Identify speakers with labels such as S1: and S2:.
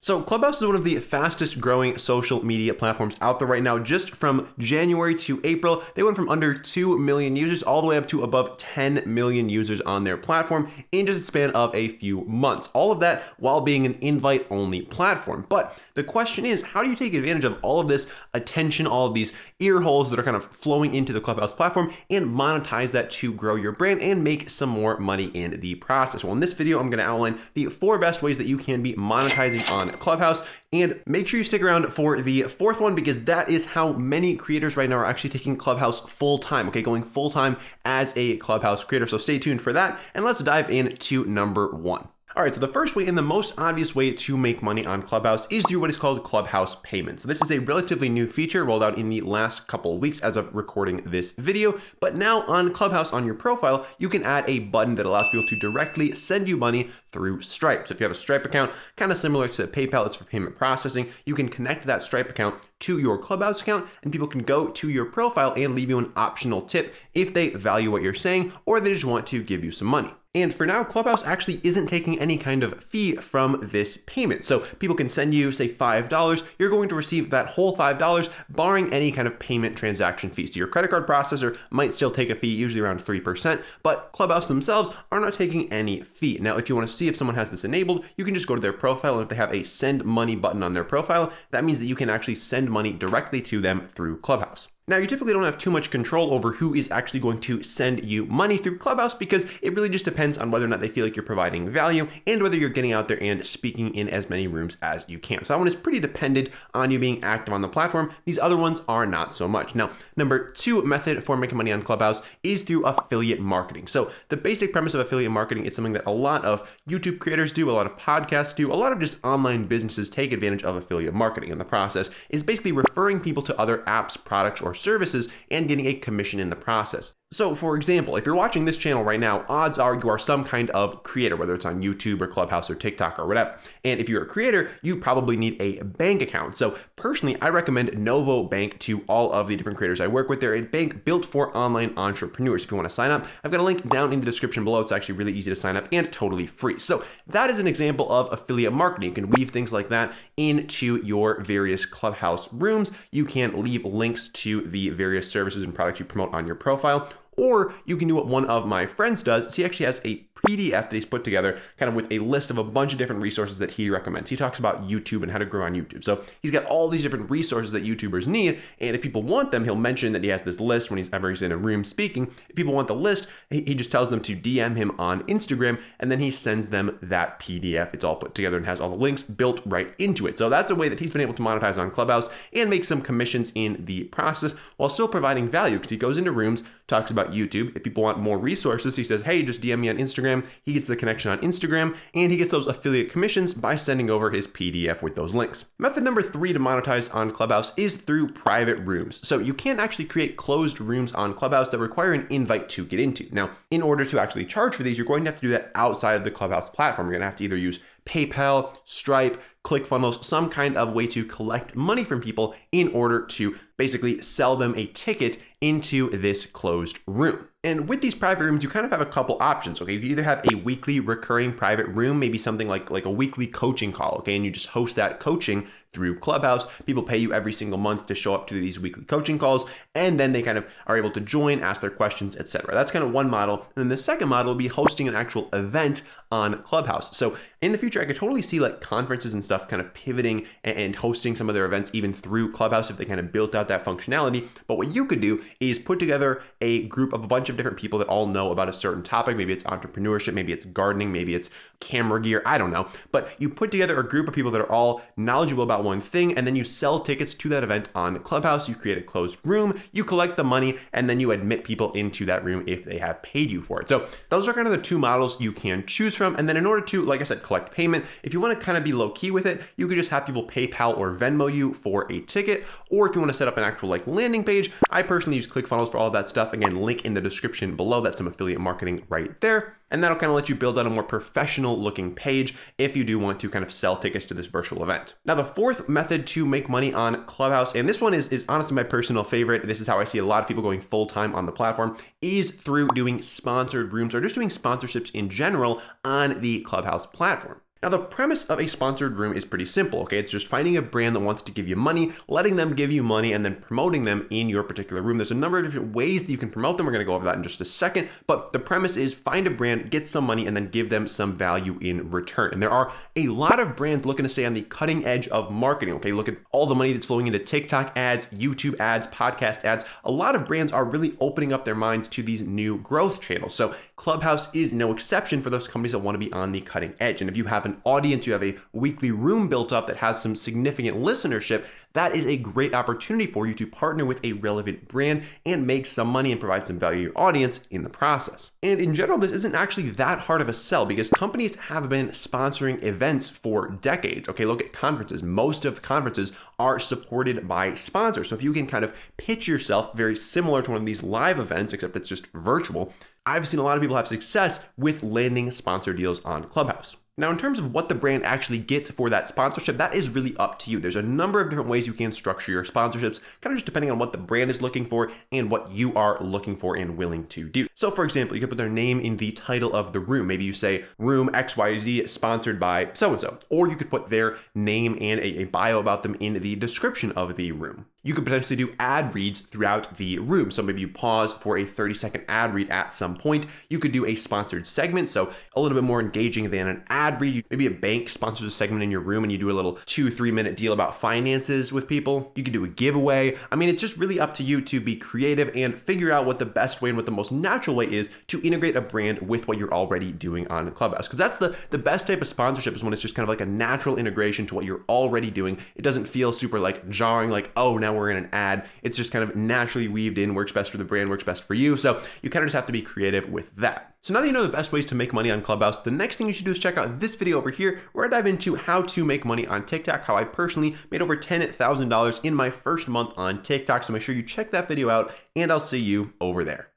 S1: So Clubhouse is one of the fastest growing social media platforms out there right now. Just from January to April, they went from under 2 million users all the way up to above 10 million users on their platform in just a span of a few months. All of that while being an invite-only platform. But the question is, how do you take advantage of all of this attention, all of these ear holes that are kind of flowing into the Clubhouse platform and monetize that to grow your brand and make some more money in the process? Well, in this video, I'm going to outline the 4 best ways that you can be monetizing on Clubhouse, and make sure you stick around for the 4th one, because that is how many creators right now are actually taking Clubhouse full time, okay, going full time as a Clubhouse creator. So stay tuned for that, and let's dive into number 1. All right, so the first way and the most obvious way to make money on Clubhouse is through what is called Clubhouse Payments. So this is a relatively new feature rolled out in the last couple of weeks as of recording this video. But now on Clubhouse, on your profile, you can add a button that allows people to directly send you money through Stripe. So if you have a Stripe account, kind of similar to PayPal, it's for payment processing, you can connect that Stripe account to your Clubhouse account, and people can go to your profile and leave you an optional tip if they value what you're saying or they just want to give you some money. And for now, Clubhouse actually isn't taking any kind of fee from this payment. So people can send you, say, $5. You're going to receive that whole $5, barring any kind of payment transaction fees. So your credit card processor might still take a fee, usually around 3%, but Clubhouse themselves are not taking any fee. Now, if you want to see if someone has this enabled, you can just go to their profile, and if they have a send money button on their profile, that means that you can actually send money directly to them through Clubhouse. Now, you typically don't have too much control over who is actually going to send you money through Clubhouse, because it really just depends on whether or not they feel like you're providing value and whether you're getting out there and speaking in as many rooms as you can. So that one is pretty dependent on you being active on the platform. These other ones are not so much. Now, number 2 method for making money on Clubhouse is through affiliate marketing. So the basic premise of affiliate marketing is something that a lot of YouTube creators do, a lot of podcasts do, a lot of just online businesses take advantage of affiliate marketing. In the process is basically referring people to other apps, products, or services and getting a commission in the process. So for example, if you're watching this channel right now, odds are you are some kind of creator, whether it's on YouTube or Clubhouse or TikTok or whatever. And if you're a creator, you probably need a bank account. So personally, I recommend Novo Bank to all of the different creators I work with. They're a bank built for online entrepreneurs. If you want to sign up, I've got a link down in the description below. It's actually really easy to sign up and totally free. So that is an example of affiliate marketing. You can weave things like that into your various Clubhouse rooms. You can leave links to the various services and products you promote on your profile. Or you can do what one of my friends does. He actually has a PDF that he's put together kind of with a list of a bunch of different resources that he recommends. He talks about YouTube and how to grow on YouTube. So he's got all these different resources that YouTubers need. And if people want them, he'll mention that he has this list when he's in a room speaking. If people want the list, he just tells them to DM him on Instagram, and then he sends them that PDF. It's all put together and has all the links built right into it. So that's a way that he's been able to monetize on Clubhouse and make some commissions in the process while still providing value, because he goes into rooms, talks about YouTube. If people want more resources, he says, hey, just DM me on Instagram. He gets the connection on Instagram, and he gets those affiliate commissions by sending over his PDF with those links. Method number 3 to monetize on Clubhouse is through private rooms. So you can actually create closed rooms on Clubhouse that require an invite to get into. Now, in order to actually charge for these, you're going to have to do that outside of the Clubhouse platform. You're going to have to either use PayPal, Stripe, ClickFunnels, some kind of way to collect money from people in order to basically sell them a ticket into this closed room. And with these private rooms, you kind of have a couple options, okay? You either have a weekly recurring private room, maybe something like a weekly coaching call, okay? And you just host that coaching through Clubhouse. People pay you every single month to show up to these weekly coaching calls, and then they kind of are able to join, ask their questions, etc. That's kind of one model. And then the second model will be hosting an actual event on Clubhouse. So in the future, I could totally see like conferences and stuff kind of pivoting and hosting some of their events even through Clubhouse if they kind of built out that functionality. But what you could do is put together a group of a bunch of different people that all know about a certain topic. Maybe it's entrepreneurship, maybe it's gardening, maybe it's camera gear, I don't know. But you put together a group of people that are all knowledgeable about one thing, and then you sell tickets to that event on Clubhouse. You create a closed room, you collect the money, and then you admit people into that room if they have paid you for it. So those are kind of the 2 models you can choose from. And then in order to, like I said, collect payment, if you want to kind of be low key with it, you could just have people PayPal or Venmo you for a ticket. Or if you want to set up an actual like landing page, I personally use ClickFunnels for all of that stuff. Again, link in the description below. That's some affiliate marketing right there. And that'll kind of let you build out a more professional looking page if you do want to kind of sell tickets to this virtual event. Now, the 4th method to make money on Clubhouse, and this one is honestly my personal favorite. This is how I see a lot of people going full time on the platform, is through doing sponsored rooms or just doing sponsorships in general on the Clubhouse platform. Now, the premise of a sponsored room is pretty simple, okay? It's just finding a brand that wants to give you money, letting them give you money, and then promoting them in your particular room. There's a number of different ways that you can promote them. We're going to go over that in just a second, but the premise is find a brand, get some money, and then give them some value in return. And there are a lot of brands looking to stay on the cutting edge of marketing, okay? Look at all the money that's flowing into TikTok ads, YouTube ads, podcast ads. A lot of brands are really opening up their minds to these new growth channels. So Clubhouse is no exception for those companies that want to be on the cutting edge. And if you have an audience, you have a weekly room built up that has some significant listenership, that is a great opportunity for you to partner with a relevant brand and make some money and provide some value to your audience in the process. And in general, this isn't actually that hard of a sell because companies have been sponsoring events for decades. Okay, look at conferences. Most of the conferences are supported by sponsors. So if you can kind of pitch yourself very similar to one of these live events, except it's just virtual, I've seen a lot of people have success with landing sponsor deals on Clubhouse. Now, in terms of what the brand actually gets for that sponsorship, that is really up to you. There's a number of different ways you can structure your sponsorships, kind of just depending on what the brand is looking for and what you are looking for and willing to do. So for example, you could put their name in the title of the room. Maybe you say room XYZ sponsored by so-and-so, or you could put their name and a bio about them in the description of the room. You could potentially do ad reads throughout the room. So maybe you pause for a 30-second ad read at some point. You could do a sponsored segment, so a little bit more engaging than an ad read. Maybe a bank sponsors a segment in your room and you do a little 2-3 minute deal about finances with people. You could do a giveaway. I mean, it's just really up to you to be creative and figure out what the best way and what the most natural way is to integrate a brand with what you're already doing on Clubhouse. Because that's the best type of sponsorship is when it's just kind of like a natural integration to what you're already doing. It doesn't feel super like jarring, like, oh, now we're in an ad. It's just kind of naturally weaved in, works best for the brand, works best for you. So you kind of just have to be creative with that. So now that you know the best ways to make money on Clubhouse, the next thing you should do is check out this video over here where I dive into how to make money on TikTok, how I personally made over $10,000 in my first month on TikTok. So make sure you check that video out and I'll see you over there.